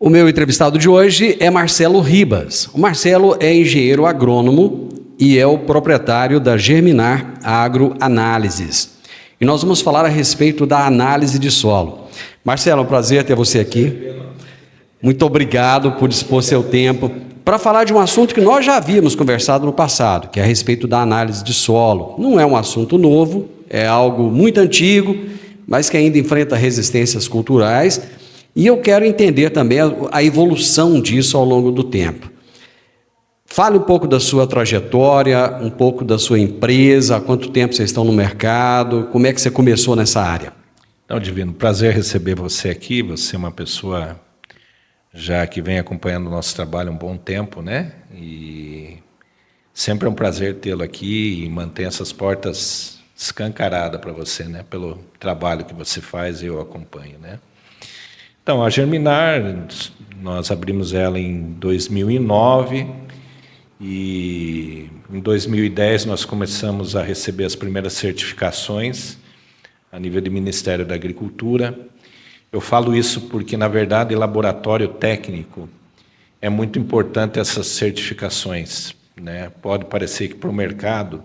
O meu entrevistado de hoje é Marcelo Ribas. O Marcelo é engenheiro agrônomo e é o proprietário da Germinar Agroanálises. E nós vamos falar a respeito da análise de solo. Marcelo, é um prazer ter você aqui. Muito obrigado por dispor seu tempo para falar de um assunto que nós já havíamos conversado no passado, que é a respeito da análise de solo. Não é um assunto novo, é algo muito antigo, mas que ainda enfrenta resistências culturais. E eu quero entender também a evolução disso ao longo do tempo. Fale um pouco da sua trajetória, um pouco da sua empresa, há quanto tempo vocês estão no mercado, como é que você começou nessa área? Então, Divino, prazer receber você aqui. Você é uma pessoa já que vem acompanhando o nosso trabalho há um bom tempo, né? E sempre é um prazer tê-lo aqui e manter essas portas escancaradas para você, né? Pelo trabalho que você faz e eu acompanho, né? Então, a Germinar, nós abrimos ela em 2009 e em 2010 nós começamos a receber as primeiras certificações a nível do Ministério da Agricultura. Eu falo isso porque, na verdade, laboratório técnico é muito importante essas certificações, né? Pode parecer que para o mercado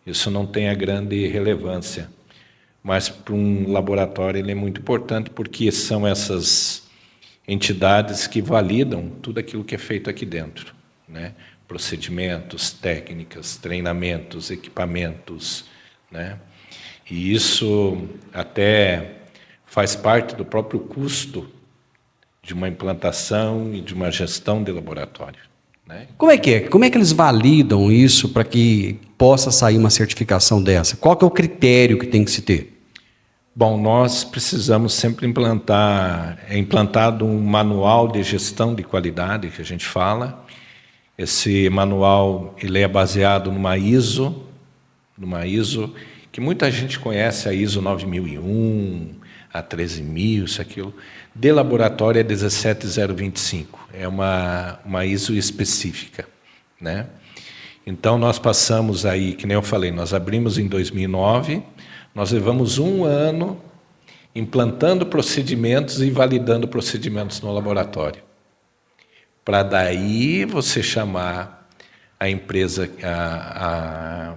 isso não tenha grande relevância, mas para um laboratório ele é muito importante porque são essas entidades que validam tudo aquilo que é feito aqui dentro, né? Procedimentos, técnicas, treinamentos, equipamentos, né? E isso até faz parte do próprio custo de uma implantação e de uma gestão de laboratório, né? Como é que é? Como é que eles validam isso para que possa sair uma certificação dessa? Qual que é o critério que tem que se ter? Bom, nós precisamos sempre é implantado um manual de gestão de qualidade, que a gente fala. Esse manual ele é baseado numa ISO, que muita gente conhece, a ISO 9001, a 13000, isso, aquilo. De laboratório é 17025, é uma ISO específica, né? Então, nós passamos aí, que nem eu falei, nós abrimos em 2009, nós levamos um ano implantando procedimentos e validando procedimentos no laboratório. Para daí você chamar a empresa, a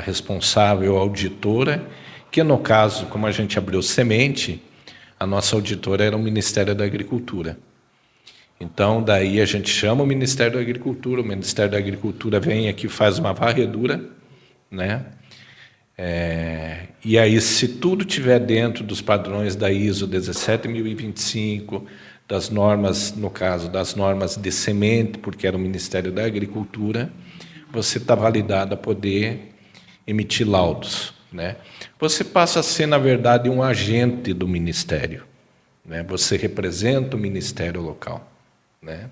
responsável, a auditora, que no caso, como a gente abriu semente, a nossa auditora era o Ministério da Agricultura. Então, daí a gente chama o Ministério da Agricultura, o Ministério da Agricultura vem aqui e faz uma varredura, né? E aí, se tudo estiver dentro dos padrões da ISO 17025, das normas, no caso, das normas de semente, porque era o Ministério da Agricultura, você está validado a poder emitir laudos, né? Você passa a ser, na verdade, um agente do Ministério, né? Você representa o Ministério local, né?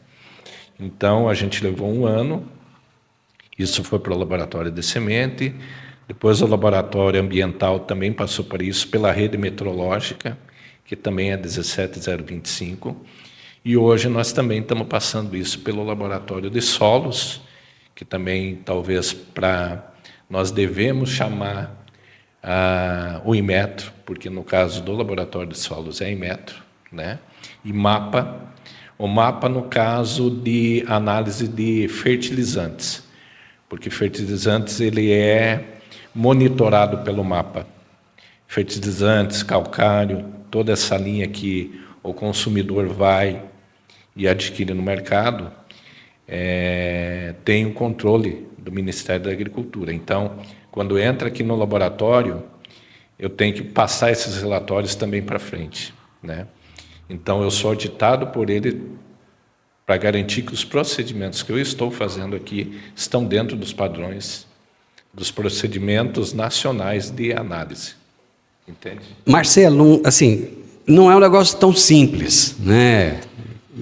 Então, a gente levou um ano, isso foi para o laboratório de semente, depois o laboratório ambiental também passou por isso, pela rede metrológica, que também é 17025, e hoje nós também estamos passando isso pelo laboratório de solos, que também talvez nós devemos chamar o Inmetro, porque no caso do laboratório de solos é Inmetro, né? E MAPA, o MAPA no caso de análise de fertilizantes, porque fertilizantes ele é monitorado pelo MAPA. Fertilizantes, calcário, toda essa linha que o consumidor vai e adquire no mercado, tem um controle do Ministério da Agricultura. Então, quando entra aqui no laboratório, eu tenho que passar esses relatórios também para frente, né? Então, eu sou auditado por ele para garantir que os procedimentos que eu estou fazendo aqui estão dentro dos padrões dos procedimentos nacionais de análise. Entende? Marcelo, assim, não é um negócio tão simples, né?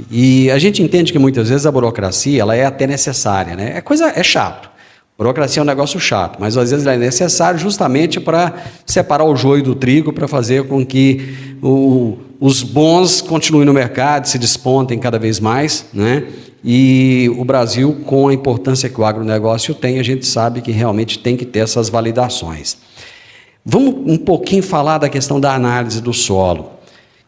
E a gente entende que muitas vezes a burocracia ela é até necessária, né? É chato. Burocracia é um negócio chato, mas às vezes ela é necessário justamente para separar o joio do trigo, para fazer com que os bons continuem no mercado, se despontem cada vez mais, né? E o Brasil, com a importância que o agronegócio tem, a gente sabe que realmente tem que ter essas validações. Vamos um pouquinho falar da questão da análise do solo.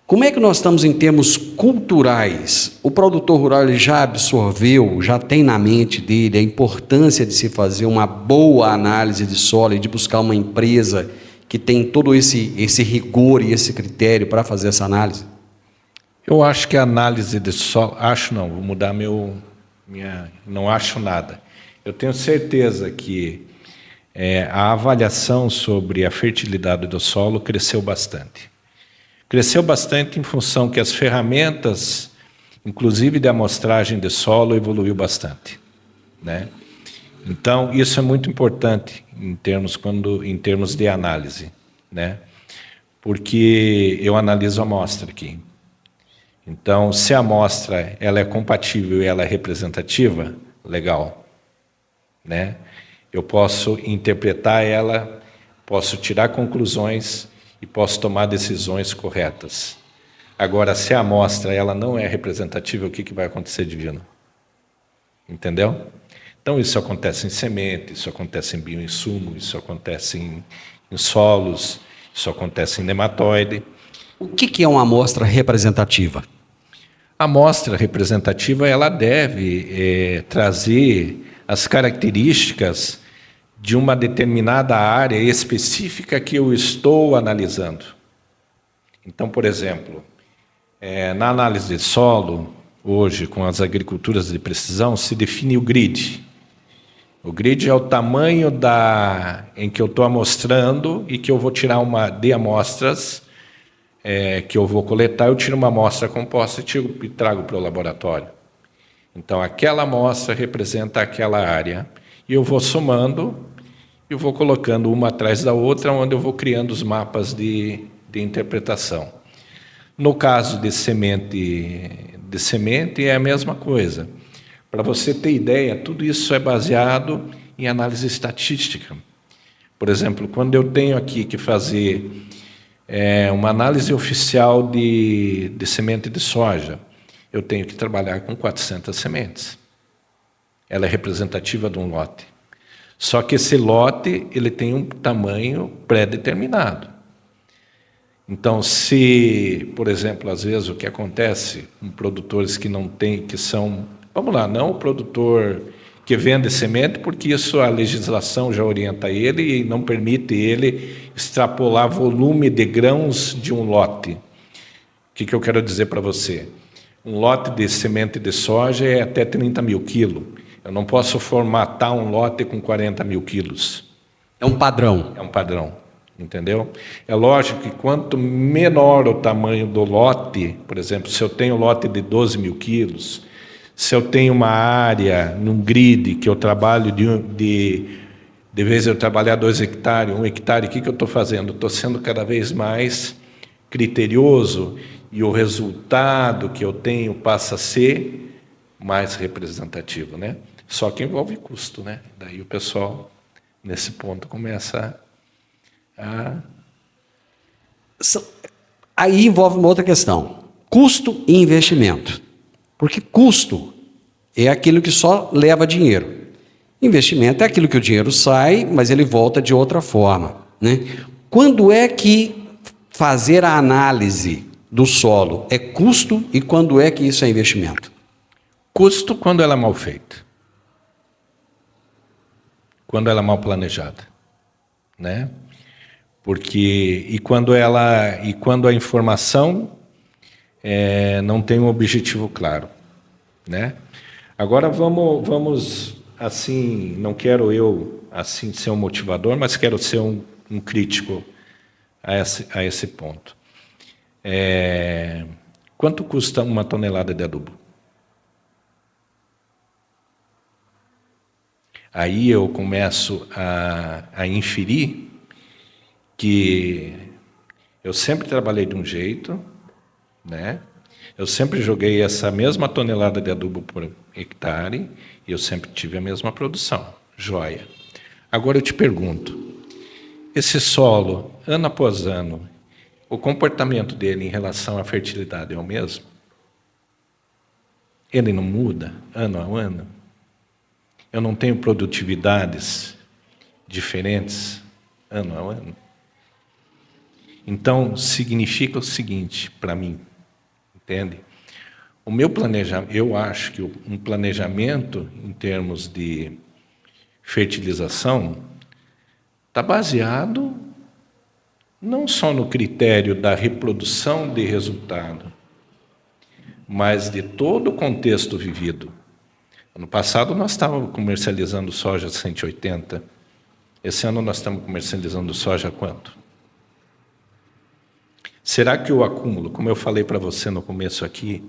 Como é que nós estamos em termos culturais? O produtor rural ele já absorveu, já tem na mente dele a importância de se fazer uma boa análise de solo e de buscar uma empresa que tem todo esse rigor e esse critério para fazer essa análise? Eu acho que a análise de solo... vou mudar não acho nada. Eu tenho certeza que a avaliação sobre a fertilidade do solo cresceu bastante. Cresceu bastante em função que as ferramentas, inclusive de amostragem de solo, evoluiu bastante, né? Então, isso é muito importante em termos de análise, né? Porque eu analiso a amostra aqui. Então, se a amostra ela é compatível e ela é representativa, legal, né? Eu posso interpretar ela, posso tirar conclusões e posso tomar decisões corretas. Agora, se a amostra ela não é representativa, o que vai acontecer, Divino? Entendeu? Então, isso acontece em semente, isso acontece em bioinsumo, isso acontece em solos, isso acontece em nematóide. O que é uma amostra representativa? A amostra representativa ela deve trazer as características de uma determinada área específica que eu estou analisando. Então, por exemplo, na análise de solo, hoje, com as agriculturas de precisão, se define o grid. O grid é o tamanho em que eu estou amostrando e que eu vou tirar de amostras que eu vou coletar, eu tiro uma amostra composta e trago para o laboratório. Então, aquela amostra representa aquela área. E eu vou somando, eu vou colocando uma atrás da outra, onde eu vou criando os mapas de interpretação. No caso de semente é a mesma coisa. Para você ter ideia, tudo isso é baseado em análise estatística. Por exemplo, quando eu tenho aqui que fazer uma análise oficial de semente de soja, eu tenho que trabalhar com 400 sementes. Ela é representativa de um lote. Só que esse lote ele tem um tamanho pré-determinado. Então, se, por exemplo, às vezes o que acontece com produtores que não têm, que são, vamos lá, não o produtor que vende semente, porque isso a legislação já orienta ele e não permite ele extrapolar volume de grãos de um lote. O que eu quero dizer para você? Um lote de semente de soja é até 30 mil quilos. Eu não posso formatar um lote com 40 mil quilos. É um padrão. É um padrão, entendeu? É lógico que quanto menor o tamanho do lote, por exemplo, se eu tenho um lote de 12 mil quilos, se eu tenho uma área num grid que eu trabalho de vez eu trabalhar 2 hectares, 1 hectare, o que eu estou fazendo? Estou sendo cada vez mais criterioso e o resultado que eu tenho passa a ser mais representativo, né? Só que envolve custo, né? Daí o pessoal, nesse ponto, começa a... Aí envolve uma outra questão, custo e investimento. Porque custo é aquilo que só leva dinheiro. Investimento é aquilo que o dinheiro sai, mas ele volta de outra forma, né? Quando é que fazer a análise do solo é custo e quando é que isso é investimento? Custo quando ela é mal feita. Quando ela é mal planejada, né? E quando a informação não tem um objetivo claro, né? Agora vamos assim, não quero eu assim ser um motivador, mas quero ser um crítico a esse ponto. Quanto custa uma tonelada de adubo? Aí eu começo a inferir que eu sempre trabalhei de um jeito, né? Eu sempre joguei essa mesma tonelada de adubo por hectare e eu sempre tive a mesma produção. Joia. Agora eu te pergunto, esse solo, ano após ano, o comportamento dele em relação à fertilidade é o mesmo? Ele não muda ano a ano? Eu não tenho produtividades diferentes ano a ano? Então, significa o seguinte para mim, entende? O meu planejamento, eu acho que um planejamento em termos de fertilização está baseado não só no critério da reprodução de resultado, mas de todo o contexto vivido. Ano passado nós estávamos comercializando soja 180. Esse ano nós estamos comercializando soja quanto? Será que o acúmulo, como eu falei para você no começo aqui,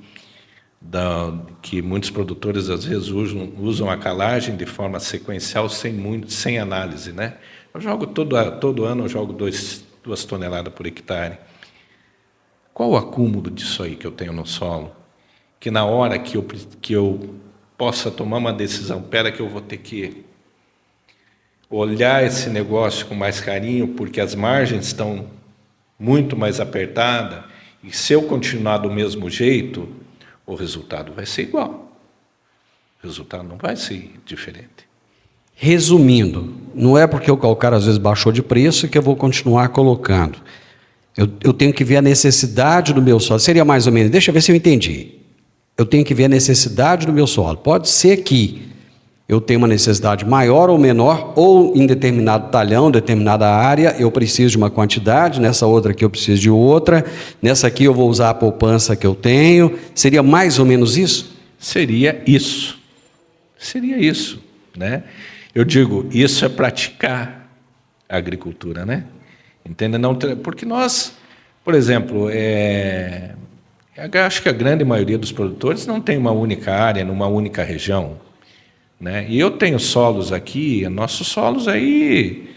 que muitos produtores às vezes usam a calagem de forma sequencial sem análise, né? Eu jogo todo ano eu jogo 2 toneladas por hectare. Qual o acúmulo disso aí que eu tenho no solo? Que na hora que eu possa tomar uma decisão, que eu vou ter que olhar esse negócio com mais carinho, porque as margens estão muito mais apertadas, e se eu continuar do mesmo jeito, o resultado vai ser igual. O resultado não vai ser diferente. Resumindo, não é porque o calcário às vezes baixou de preço que eu vou continuar colocando. Eu tenho que ver a necessidade do meu solo. Seria mais ou menos, deixa eu ver se eu entendi. Eu tenho que ver a necessidade do meu solo. Pode ser que eu tenha uma necessidade maior ou menor, ou em determinado talhão, determinada área, eu preciso de uma quantidade, nessa outra aqui eu preciso de outra, nessa aqui eu vou usar a poupança que eu tenho. Seria mais ou menos isso? Seria isso. Seria isso, né? Eu digo, isso é praticar a agricultura, né? Entende? Não, porque nós, por exemplo, eu acho que a grande maioria dos produtores não tem uma única área, numa única região, né? E eu tenho solos aqui, nossos solos aí,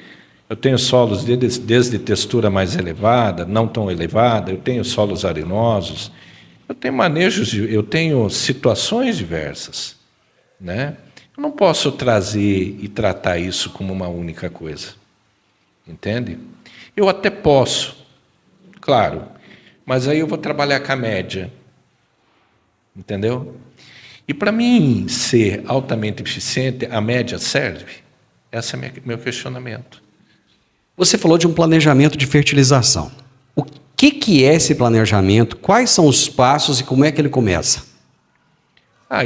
eu tenho solos desde textura mais elevada, não tão elevada, eu tenho solos arenosos, eu tenho eu tenho situações diversas, né? Eu não posso trazer e tratar isso como uma única coisa, entende? Eu até posso, claro, mas aí eu vou trabalhar com a média, entendeu? E para mim ser altamente eficiente, a média serve? Esse é meu questionamento. Você falou de um planejamento de fertilização. O que é esse planejamento? Quais são os passos e como é que ele começa?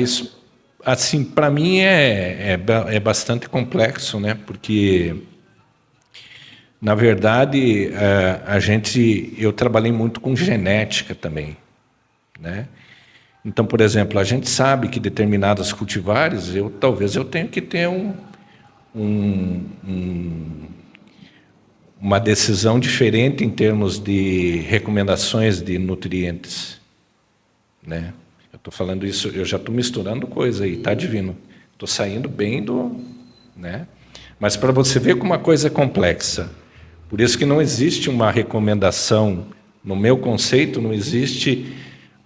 Isso, assim, para mim é bastante complexo, né? Porque, na verdade, eu trabalhei muito com genética também, né? Então, por exemplo, a gente sabe que determinadas cultivares, talvez eu tenha que ter uma decisão diferente em termos de recomendações de nutrientes, né? Eu estou falando isso, eu já estou misturando coisa aí, tá divino? Estou saindo bem né? Mas para você ver como uma coisa é complexa, por isso que não existe uma recomendação, no meu conceito, não existe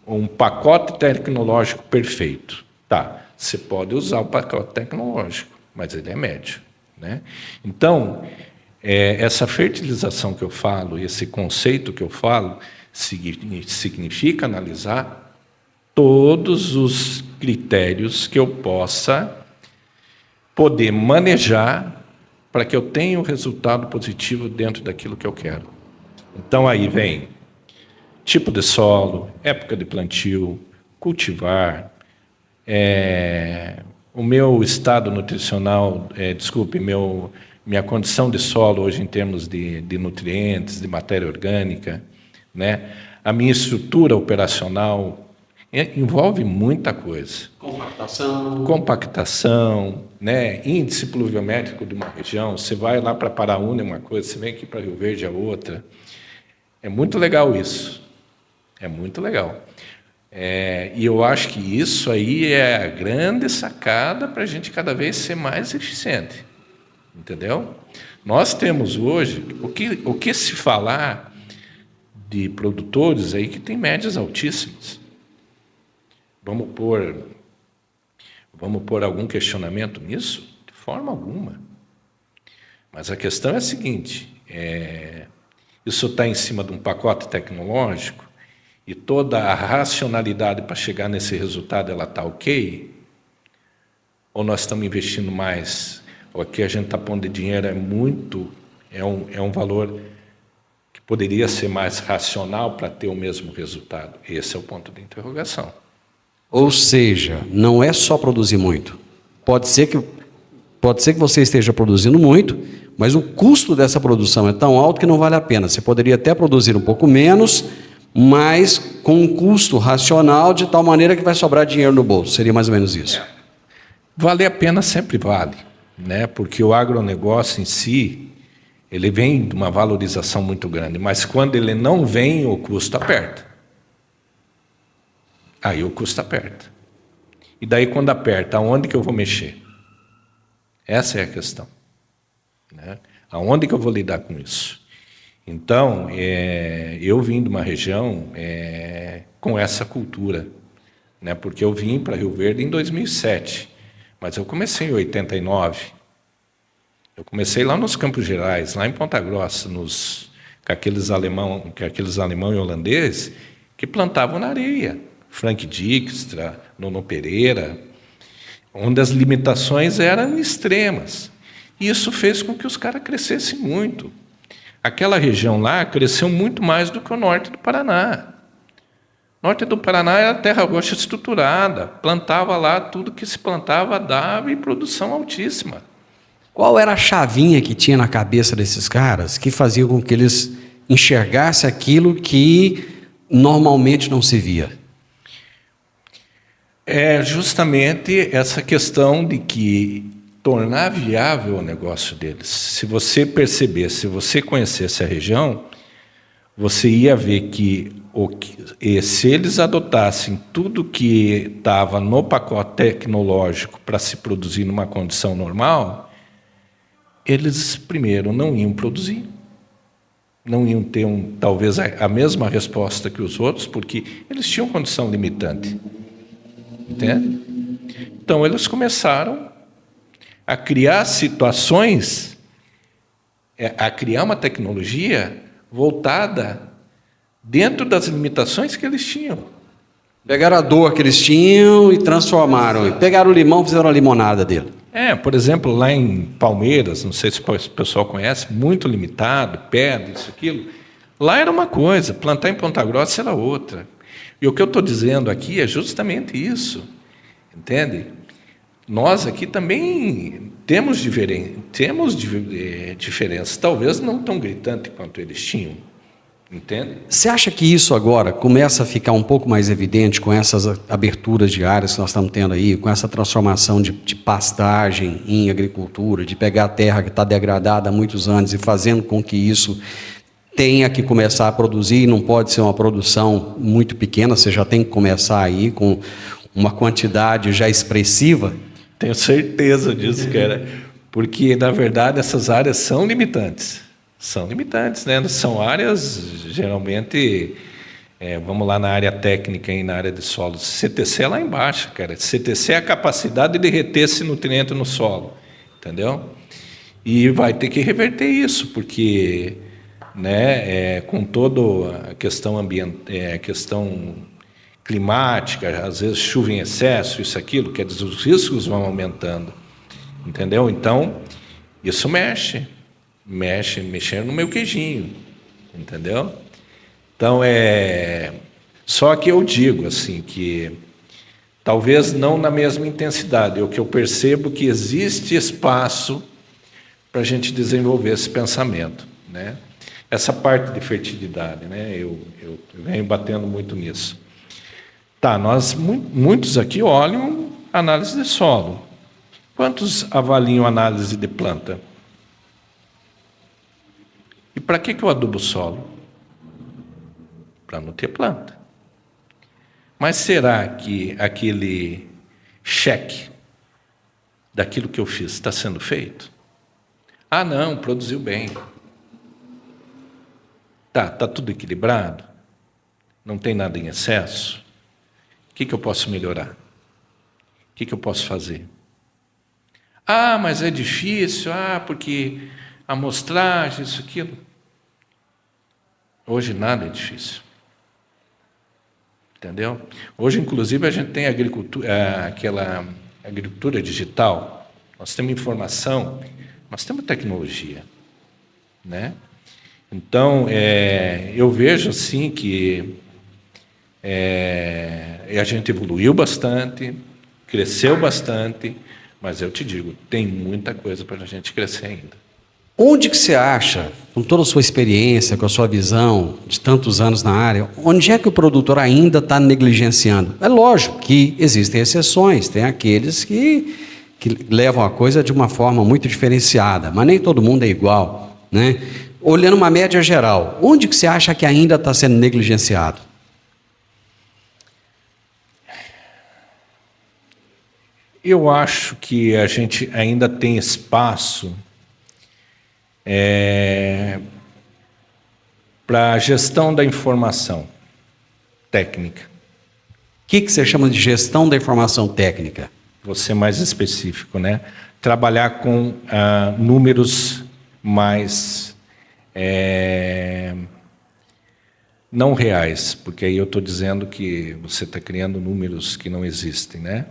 um pacote tecnológico perfeito. Tá, você pode usar o pacote tecnológico, mas ele é médio, né? Então, essa fertilização que eu falo, esse conceito que eu falo, significa analisar todos os critérios que eu poder manejar para que eu tenha um resultado positivo dentro daquilo que eu quero. Então, aí vem tipo de solo, época de plantio, cultivar, o meu estado nutricional, minha condição de solo hoje em termos de nutrientes, de matéria orgânica, né? A minha estrutura operacional envolve muita coisa. Compactação, né? Índice pluviométrico de uma região. Você vai lá para Paraúna é uma coisa, você vem aqui para Rio Verde é outra. É muito legal isso. É muito legal. E eu acho que isso aí é a grande sacada para a gente cada vez ser mais eficiente. Entendeu? Nós temos hoje, o que se falar de produtores aí que tem médias altíssimas. Vamos pôr algum questionamento nisso? De forma alguma. Mas a questão é a seguinte, isso está em cima de um pacote tecnológico e toda a racionalidade para chegar nesse resultado ela está ok? Ou nós estamos investindo mais? Ou aqui a gente está pondo de dinheiro é um valor que poderia ser mais racional para ter o mesmo resultado? Esse é o ponto de interrogação. Ou seja, não é só produzir muito. Pode ser que você esteja produzindo muito, mas o custo dessa produção é tão alto que não vale a pena. Você poderia até produzir um pouco menos, mas com um custo racional de tal maneira que vai sobrar dinheiro no bolso. Seria mais ou menos isso. Vale a pena sempre vale, né? Porque o agronegócio em si, ele vem de uma valorização muito grande, mas quando ele não vem, o custo aperta. Aí o custo aperta. E daí quando aperta, aonde que eu vou mexer? Essa é a questão, né? Aonde que eu vou lidar com isso? Então, eu vim de uma região com essa cultura, né? Porque eu vim para Rio Verde em 2007, mas eu comecei em 89. Eu comecei lá nos Campos Gerais, lá em Ponta Grossa, com aqueles alemão e holandês que plantavam na areia. Frank Dijkstra, Nono Pereira, onde as limitações eram extremas. E isso fez com que os caras crescessem muito. Aquela região lá cresceu muito mais do que o norte do Paraná. O norte do Paraná era terra roxa estruturada, plantava lá tudo que se plantava, dava, e produção altíssima. Qual era a chavinha que tinha na cabeça desses caras que fazia com que eles enxergassem aquilo que normalmente não se via? É justamente essa questão de que tornar viável o negócio deles. Se você percebesse, se você conhecesse a região, você ia ver que se eles adotassem tudo que estava no pacote tecnológico para se produzir numa condição normal, eles primeiro não iam produzir, não iam ter talvez a mesma resposta que os outros, porque eles tinham condição limitante. Entende? Então eles começaram a criar situações, a criar uma tecnologia voltada dentro das limitações que eles tinham. Pegaram a dor que eles tinham e transformaram. Pegaram o limão e fizeram a limonada dele. Por exemplo, lá em Palmeiras, não sei se o pessoal conhece, muito limitado, pedra, isso, aquilo. Lá era uma coisa, plantar em Ponta Grossa era outra. E o que eu estou dizendo aqui é justamente isso, entende? Nós aqui também temos diferenças, talvez não tão gritante quanto eles tinham, entende? Você acha que isso agora começa a ficar um pouco mais evidente com essas aberturas de áreas que nós estamos tendo aí, com essa transformação de pastagem em agricultura, de pegar a terra que está degradada há muitos anos e fazendo com que isso tenha que começar a produzir, não pode ser uma produção muito pequena, você já tem que começar aí com uma quantidade já expressiva? Tenho certeza disso, cara, porque, na verdade, essas áreas são limitantes. São limitantes, né? São áreas, geralmente, vamos lá na área técnica e na área de solo. CTC é lá embaixo, cara. CTC é a capacidade de reter esse nutriente no solo, entendeu? E vai ter que reverter isso, porque, né, com toda a questão questão climática, às vezes chuva em excesso, isso, aquilo, quer dizer, os riscos vão aumentando, entendeu? Então, isso mexendo no meu queijinho, entendeu? Então, só que eu digo assim que talvez não na mesma intensidade, o que eu percebo que existe espaço para a gente desenvolver esse pensamento, né? Essa parte de fertilidade, né? Eu venho batendo muito nisso. Tá, muitos aqui olham análise de solo. Quantos avaliam análise de planta? E para que eu adubo o solo? Para não ter planta. Mas será que aquele cheque daquilo que eu fiz está sendo feito? Ah, não, produziu bem. Tá tudo equilibrado? Não tem nada em excesso? O que eu posso melhorar? O que eu posso fazer? Ah, mas é difícil, porque a amostragem, isso, aquilo. Hoje nada é difícil. Entendeu? Hoje, inclusive, a gente tem aquela agricultura digital. Nós temos informação, nós temos tecnologia, né? Então, eu vejo assim que a gente evoluiu bastante, cresceu bastante, mas eu te digo, tem muita coisa para a gente crescer ainda. Onde que você acha, com toda a sua experiência, com a sua visão de tantos anos na área, onde é que o produtor ainda está negligenciando? É lógico que existem exceções, tem aqueles que levam a coisa de uma forma muito diferenciada, mas nem todo mundo é igual, né? Olhando uma média geral, onde que você acha que ainda está sendo negligenciado? Eu acho que a gente ainda tem espaço para a gestão da informação técnica. O que você chama de gestão da informação técnica? Vou ser mais específico, né? Trabalhar com números mais não reais, porque aí eu estou dizendo que você está criando números que não existem, né?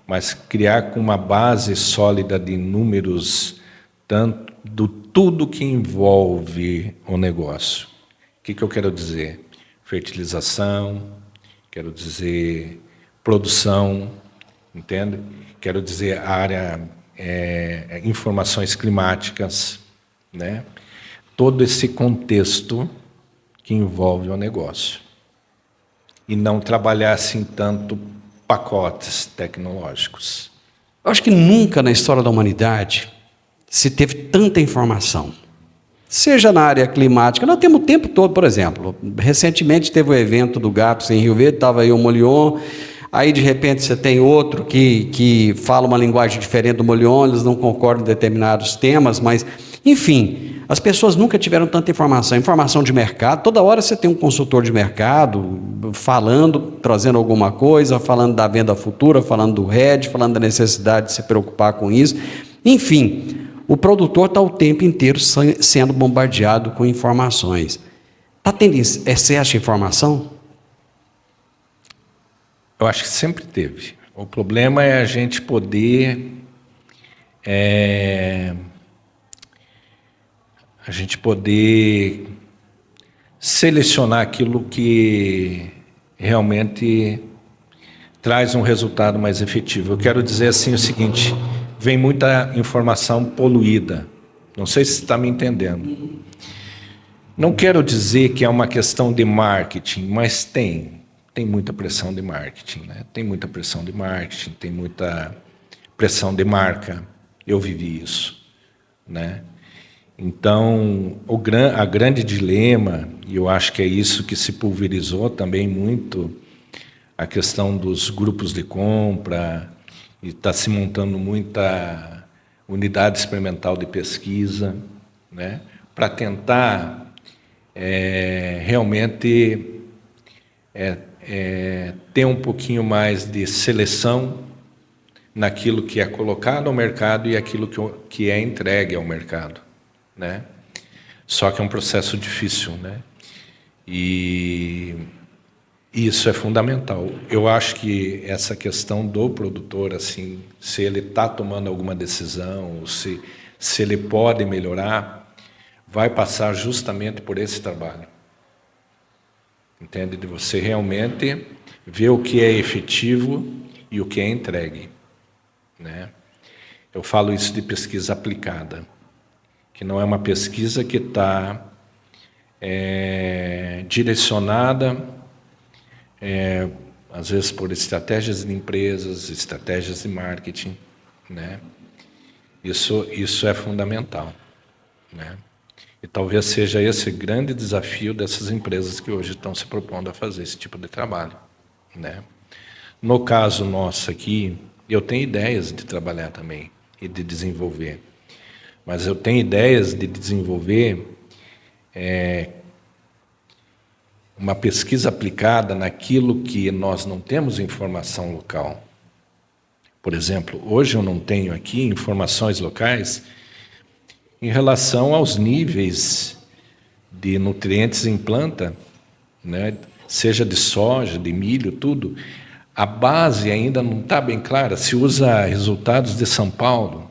Mas criar com uma base sólida de números, tanto do tudo que envolve o negócio. O que eu quero dizer? Fertilização, quero dizer produção, entende? Quero dizer área, informações climáticas, né? Todo esse contexto que envolve o negócio. E não trabalhar assim tanto pacotes tecnológicos. Eu acho que nunca na história da humanidade se teve tanta informação. Seja na área climática, nós temos o tempo todo, por exemplo, recentemente teve o evento do GAPS em Rio Verde, estava aí o Molion, aí de repente você tem outro que fala uma linguagem diferente do Molion, eles não concordam em determinados temas, mas, enfim, as pessoas nunca tiveram tanta informação de mercado, toda hora você tem um consultor de mercado falando, trazendo alguma coisa, falando da venda futura, falando do hedge, falando da necessidade de se preocupar com isso, enfim. O produtor está o tempo inteiro sendo bombardeado com informações. Está tendo excesso de informação? Eu acho que sempre teve. O problema é a gente poder selecionar aquilo que realmente traz um resultado mais efetivo. Eu quero dizer assim o seguinte: vem muita informação poluída. Não sei se você está me entendendo. Não quero dizer que é uma questão de marketing, mas tem muita pressão de marketing, né? Tem muita pressão de marketing, tem muita pressão de marca. Eu vivi isso, né? Então, a grande dilema, e eu acho que é isso que se pulverizou também muito, a questão dos grupos de compra, e está se montando muita unidade experimental de pesquisa, né, para tentar realmente ter um pouquinho mais de seleção naquilo que é colocado ao mercado e aquilo que é entregue ao mercado, né? Só que é um processo difícil, né? E isso é fundamental. Eu acho que essa questão do produtor, assim, se ele está tomando alguma decisão, ou se ele pode melhorar, vai passar justamente por esse trabalho. Entende? De você realmente ver o que é efetivo e o que é entregue, né? Eu falo isso de pesquisa aplicada, que não é uma pesquisa que está direcionada, às vezes por estratégias de empresas, estratégias de marketing, né? Isso é fundamental, né? E talvez seja esse grande desafio dessas empresas que hoje estão se propondo a fazer esse tipo de trabalho, né? No caso nosso aqui, eu tenho ideias de trabalhar também e de desenvolver, mas eu tenho ideias de desenvolver uma pesquisa aplicada naquilo que nós não temos informação local. Por exemplo, hoje eu não tenho aqui informações locais em relação aos níveis de nutrientes em planta, né? Seja de soja, de milho, tudo. A base ainda não está bem clara. Se usa resultados de São Paulo,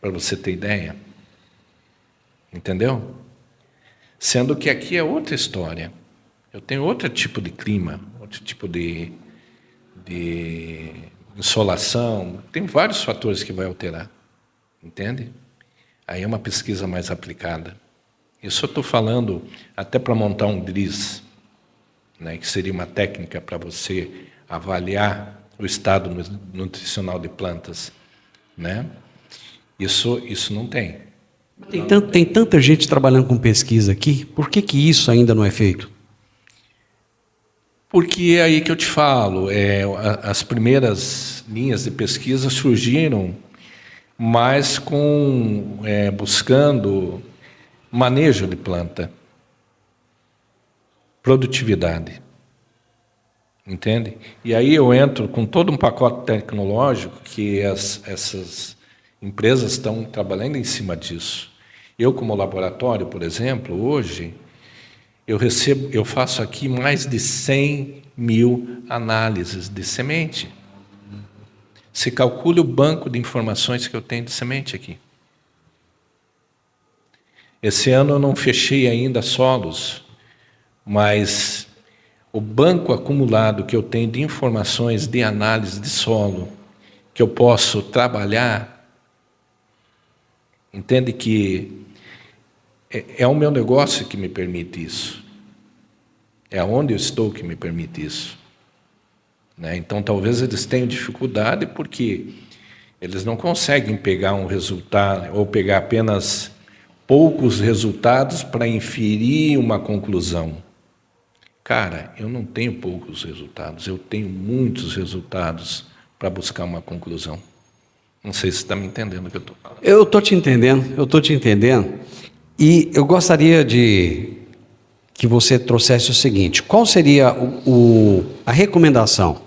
para você ter ideia. Entendeu? Sendo que aqui é outra história. Eu tenho outro tipo de clima, outro tipo de insolação. Tem vários fatores que vai alterar, entende? Aí é uma pesquisa mais aplicada. Isso eu estou falando até para montar um DRIS, né, que seria uma técnica para você avaliar o estado nutricional de plantas, né? Isso não tem. Tem tanta gente trabalhando com pesquisa aqui, por que isso ainda não é feito? Porque é aí que eu te falo, as primeiras linhas de pesquisa surgiram mais buscando manejo de planta, produtividade, entende? E aí eu entro com todo um pacote tecnológico que essas empresas estão trabalhando em cima disso. Eu, como laboratório, por exemplo, hoje, eu faço aqui mais de 100 mil análises de semente. Se calcule o banco de informações que eu tenho de semente aqui. Esse ano eu não fechei ainda solos, mas o banco acumulado que eu tenho de informações de análise de solo, que eu posso trabalhar, entende que é o meu negócio que me permite isso. É onde eu estou que me permite isso. Né? Então, talvez eles tenham dificuldade porque eles não conseguem pegar um resultado ou pegar apenas poucos resultados para inferir uma conclusão. Cara, eu não tenho poucos resultados, eu tenho muitos resultados para buscar uma conclusão. Não sei se você está me entendendo o que eu estou falando. Eu estou te entendendo. E eu gostaria de que você trouxesse o seguinte: qual seria a recomendação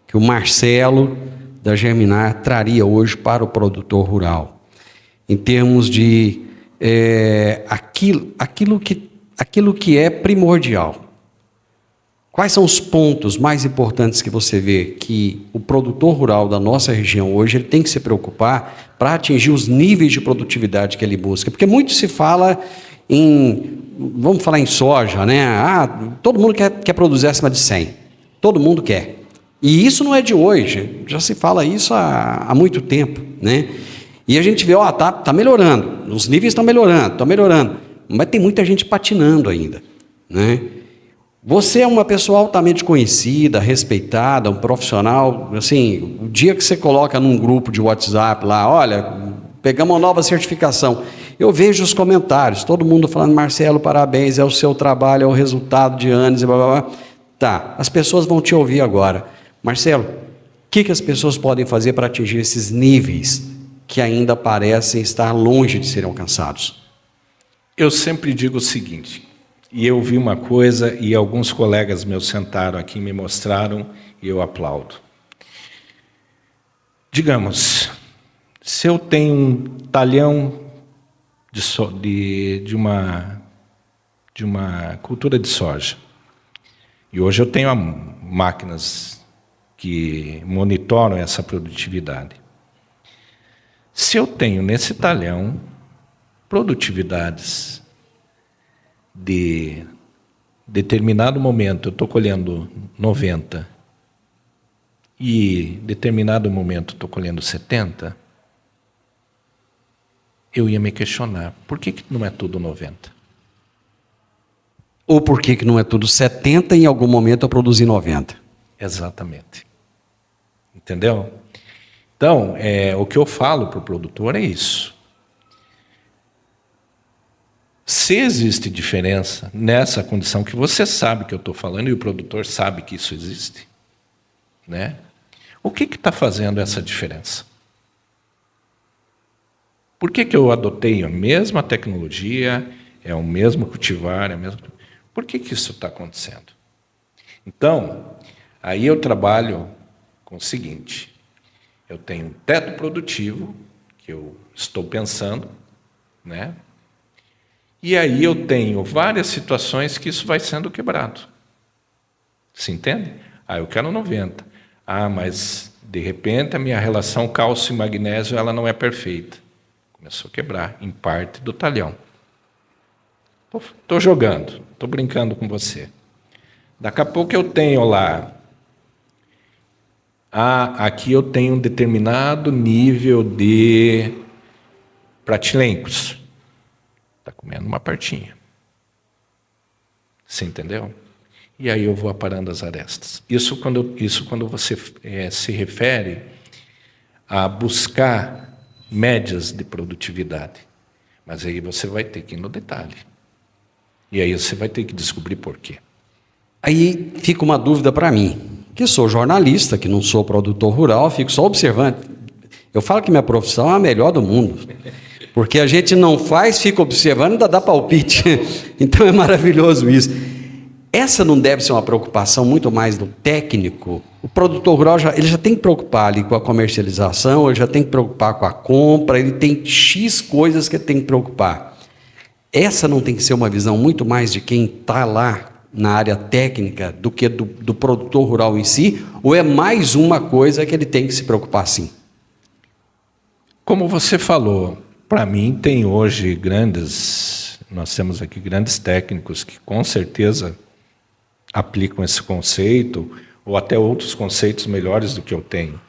que o Marcelo da Germinar traria hoje para o produtor rural, em termos de aquilo que é primordial? Quais são os pontos mais importantes que você vê que o produtor rural da nossa região hoje ele tem que se preocupar para atingir os níveis de produtividade que ele busca? Porque muito se fala vamos falar em soja, né? Todo mundo quer produzir acima de 100. Todo mundo quer. E isso não é de hoje, já se fala isso há muito tempo, né? E a gente vê, tá melhorando, os níveis estão melhorando, mas tem muita gente patinando ainda, né? Você é uma pessoa altamente conhecida, respeitada, um profissional, assim, o dia que você coloca num grupo de WhatsApp lá, olha, pegamos uma nova certificação, eu vejo os comentários, todo mundo falando, Marcelo, parabéns, é o seu trabalho, é o resultado de anos, e blá, blá, blá. Tá, as pessoas vão te ouvir agora. Marcelo, o que as pessoas podem fazer para atingir esses níveis que ainda parecem estar longe de serem alcançados? Eu sempre digo o seguinte, e eu vi uma coisa, e alguns colegas meus sentaram aqui e me mostraram, e eu aplaudo. Digamos, se eu tenho um talhão de uma cultura de soja, e hoje eu tenho máquinas que monitoram essa produtividade. Se eu tenho nesse talhão produtividades de determinado momento, eu estou colhendo 90, e determinado momento estou colhendo 70, eu ia me questionar, por que não é tudo 90? Ou por que não é tudo 70 e em algum momento eu produzi 90? Exatamente. Entendeu? Então, o que eu falo para o produtor é isso. Se existe diferença nessa condição que você sabe que eu estou falando e o produtor sabe que isso existe, né? O que está fazendo essa diferença? Por que eu adotei a mesma tecnologia, é o mesmo cultivar, Por que isso está acontecendo? Então, aí eu trabalho com o seguinte, eu tenho um teto produtivo, que eu estou pensando, né? E aí eu tenho várias situações que isso vai sendo quebrado. Se entende? Eu quero 90. Mas de repente a minha relação cálcio e magnésio ela não é perfeita. Começou a quebrar em parte do talhão. Estou jogando, estou brincando com você. Daqui a pouco eu tenho lá, aqui eu tenho um determinado nível de pratilencos. Está comendo uma partinha. Você entendeu? E aí eu vou aparando as arestas. Isso quando você se refere a buscar médias de produtividade. Mas aí você vai ter que ir no detalhe. E aí você vai ter que descobrir por quê. Aí fica uma dúvida para mim, que sou jornalista, que não sou produtor rural, fico só observando. Eu falo que minha profissão é a melhor do mundo, porque a gente não faz, fica observando e ainda dá palpite. Então é maravilhoso isso. Essa não deve ser uma preocupação muito mais do técnico? O produtor rural ele já tem que preocupar ali com a comercialização, ele já tem que preocupar com a compra, ele tem X coisas que ele tem que preocupar. Essa não tem que ser uma visão muito mais de quem está lá na área técnica do que do produtor rural em si? Ou é mais uma coisa que ele tem que se preocupar sim? Como você falou, para mim tem hoje nós temos aqui grandes técnicos que com certeza aplicam esse conceito, ou até outros conceitos melhores do que eu tenho.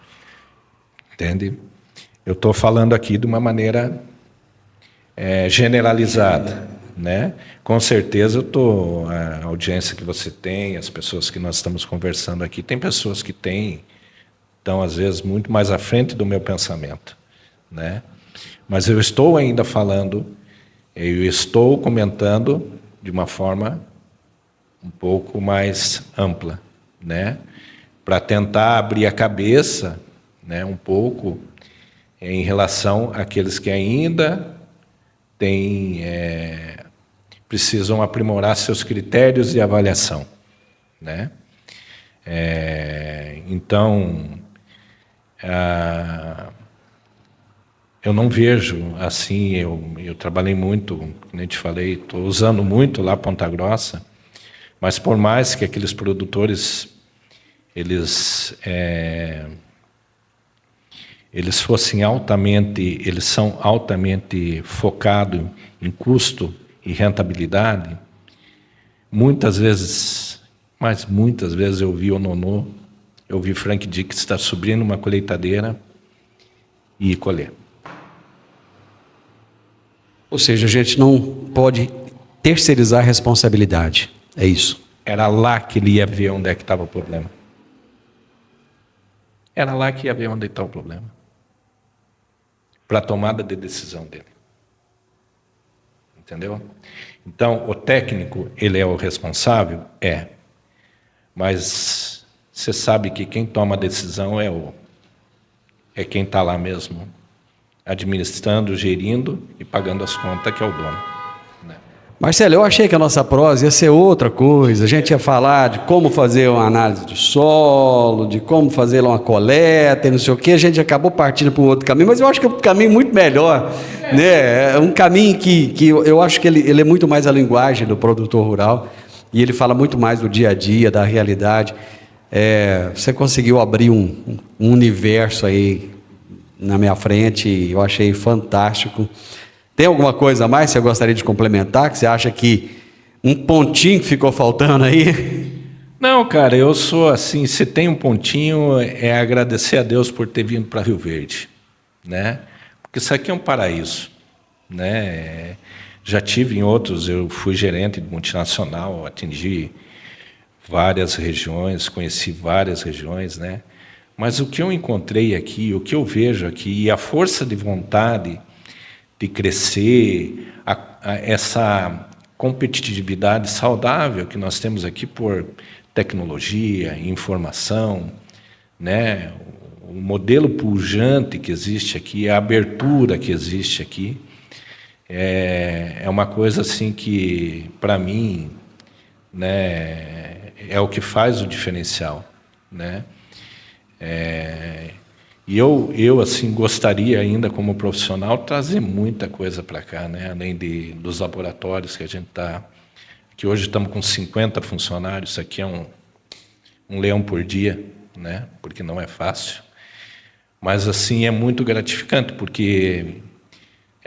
Entende? Eu estou falando aqui de uma maneira generalizada, né? Com certeza a audiência que você tem, as pessoas que nós estamos conversando aqui, tem pessoas que estão às vezes muito mais à frente do meu pensamento, né? Mas eu estou ainda falando, eu estou comentando de uma forma um pouco mais ampla, né? Para tentar abrir a cabeça, né, um pouco em relação àqueles que ainda precisam aprimorar seus critérios de avaliação, né? Então, eu não vejo assim, eu trabalhei muito, como eu te falei, estou usando muito lá Ponta Grossa, mas por mais que aqueles produtores eles são altamente focados em custo e rentabilidade, muitas vezes eu vi o Nonô, eu vi Frank Dick estar subindo uma colheitadeira e colher. Ou seja, a gente não pode terceirizar a responsabilidade. É isso. Era lá que ele ia ver onde é que estava o problema. Era lá que ia ver onde está o problema. Para a tomada de decisão dele. Entendeu? Então, o técnico, ele é o responsável? É. Mas você sabe que quem toma a decisão é quem está lá mesmo, administrando, gerindo e pagando as contas, que é o dono. Marcelo, eu achei que a nossa prosa ia ser outra coisa. A gente ia falar de como fazer uma análise de solo, de como fazer uma coleta e não sei o quê. A gente acabou partindo para um outro caminho, mas eu acho que é um caminho muito melhor, né? É um caminho que eu acho que ele é muito mais a linguagem do produtor rural e ele fala muito mais do dia a dia, da realidade. Você conseguiu abrir um universo aí na minha frente, eu achei fantástico. Tem alguma coisa a mais que você gostaria de complementar, que você acha que um pontinho que ficou faltando aí? Não, cara, eu sou assim, se tem um pontinho, é agradecer a Deus por ter vindo para Rio Verde, né? Porque isso aqui é um paraíso, né? Já tive em outros, eu fui gerente de multinacional, atingi várias regiões, conheci várias regiões, né? Mas o que eu encontrei aqui, o que eu vejo aqui, e a força de vontade de crescer, essa competitividade saudável que nós temos aqui por tecnologia, informação, né? O modelo pujante que existe aqui, a abertura que existe aqui, é uma coisa assim que, para mim, né, é o que faz o diferencial, né? E eu assim gostaria ainda como profissional trazer muita coisa para cá, né? Além dos laboratórios que a gente está, que hoje estamos com 50 funcionários, isso aqui é um leão por dia, né? Porque não é fácil, mas assim é muito gratificante porque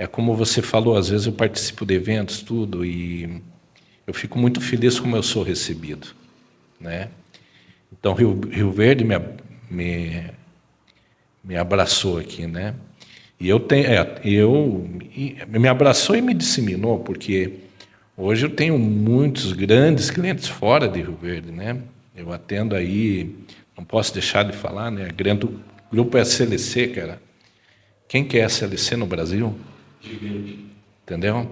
é como você falou, às vezes eu participo de eventos, tudo, e eu fico muito feliz como eu sou recebido, né? Então, Rio Verde me abraçou aqui, né? E me abraçou e me disseminou, porque hoje eu tenho muitos grandes clientes fora de Rio Verde, né? Eu atendo aí, não posso deixar de falar, né? O grupo SLC, cara. Quem quer SLC no Brasil? Entendeu?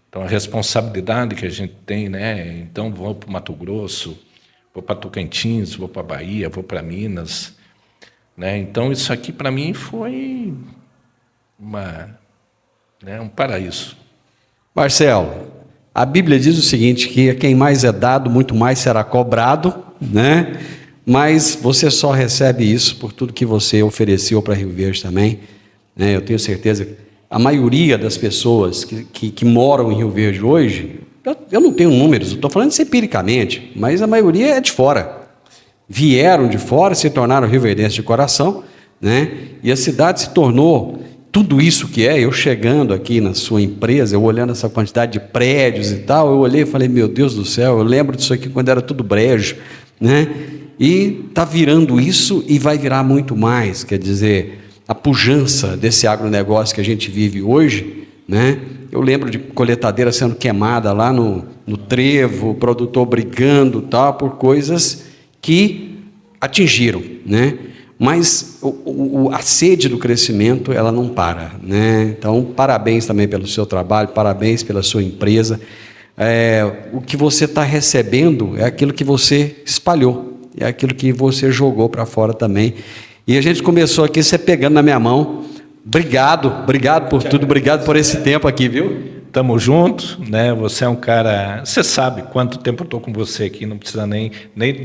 Então, a responsabilidade que a gente tem, né? Então, vou para o Mato Grosso, vou para Tocantins, vou para Bahia, vou para Minas, né? Então, isso aqui para mim foi um paraíso. Marcelo, a Bíblia diz o seguinte, que a quem mais é dado, muito mais será cobrado, né? Mas você só recebe isso por tudo que você ofereceu para Rio Verde também, né? Eu tenho certeza que a maioria das pessoas que moram em Rio Verde hoje, eu não tenho números, eu estou falando isso empiricamente, mas a maioria é de fora. Vieram de fora, se tornaram rioverdenses de coração, né? E a cidade se tornou tudo isso que é. Eu chegando aqui na sua empresa, eu olhando essa quantidade de prédios e tal, eu olhei e falei, meu Deus do céu, eu lembro disso aqui quando era tudo brejo, né? E está virando isso e vai virar muito mais, quer dizer, a pujança desse agronegócio que a gente vive hoje, né? Eu lembro de coletadeira sendo queimada lá no trevo, o produtor brigando tal, por coisas que atingiram, né? Mas a sede do crescimento, ela não para, né? Então, parabéns também pelo seu trabalho, parabéns pela sua empresa. O que você está recebendo é aquilo que você espalhou, é aquilo que você jogou para fora também. E a gente começou aqui, você pegando na minha mão. Obrigado por tudo, obrigado por esse tempo aqui, viu? Tamo junto, né? Você é um cara... Você sabe quanto tempo eu estou com você aqui, não precisa nem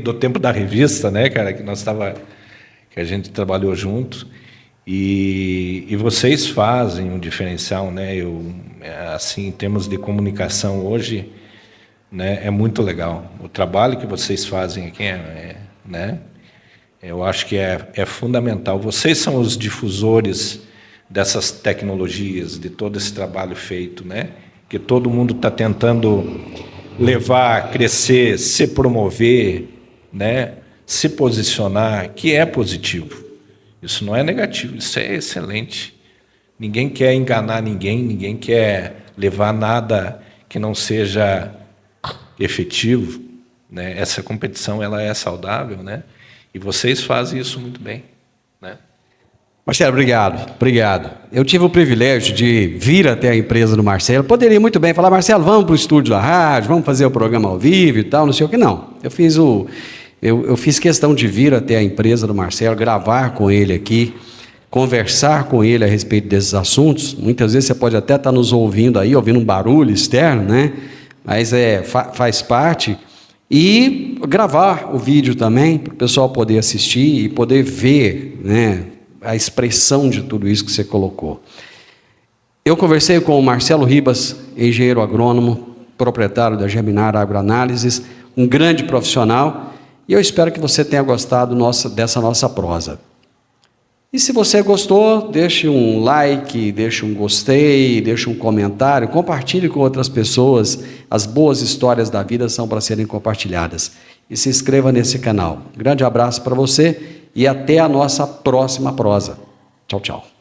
do tempo da revista, né, cara? Que a gente trabalhou junto. E vocês fazem um diferencial, né? Assim, em termos de comunicação hoje, né, é muito legal. O trabalho que vocês fazem aqui né? Eu acho que é fundamental. Vocês são os difusores dessas tecnologias, de todo esse trabalho feito, né? Que todo mundo está tentando levar, crescer, se promover, né? Se posicionar, que é positivo. Isso não é negativo, isso é excelente. Ninguém quer enganar ninguém quer levar nada que não seja efetivo, né? Essa competição, ela é saudável, né? E vocês fazem isso muito bem, né? Marcelo, obrigado. Eu tive o privilégio de vir até a empresa do Marcelo. Poderia muito bem falar, Marcelo, vamos para o estúdio da rádio, vamos fazer o programa ao vivo e tal, não sei o que, não. Eu fiz questão de vir até a empresa do Marcelo, gravar com ele aqui, conversar com ele a respeito desses assuntos. Muitas vezes você pode até estar nos ouvindo aí, ouvindo um barulho externo, né? Mas faz parte. E gravar o vídeo também, para o pessoal poder assistir e poder ver, né, a expressão de tudo isso que você colocou. Eu conversei com o Marcelo Ribas, engenheiro agrônomo, proprietário da Germinar Agroanálises, um grande profissional, e eu espero que você tenha gostado dessa nossa prosa. E se você gostou, deixe um like, deixe um gostei, deixe um comentário, compartilhe com outras pessoas. As boas histórias da vida são para serem compartilhadas. E se inscreva nesse canal. Grande abraço para você e até a nossa próxima prosa. Tchau, tchau.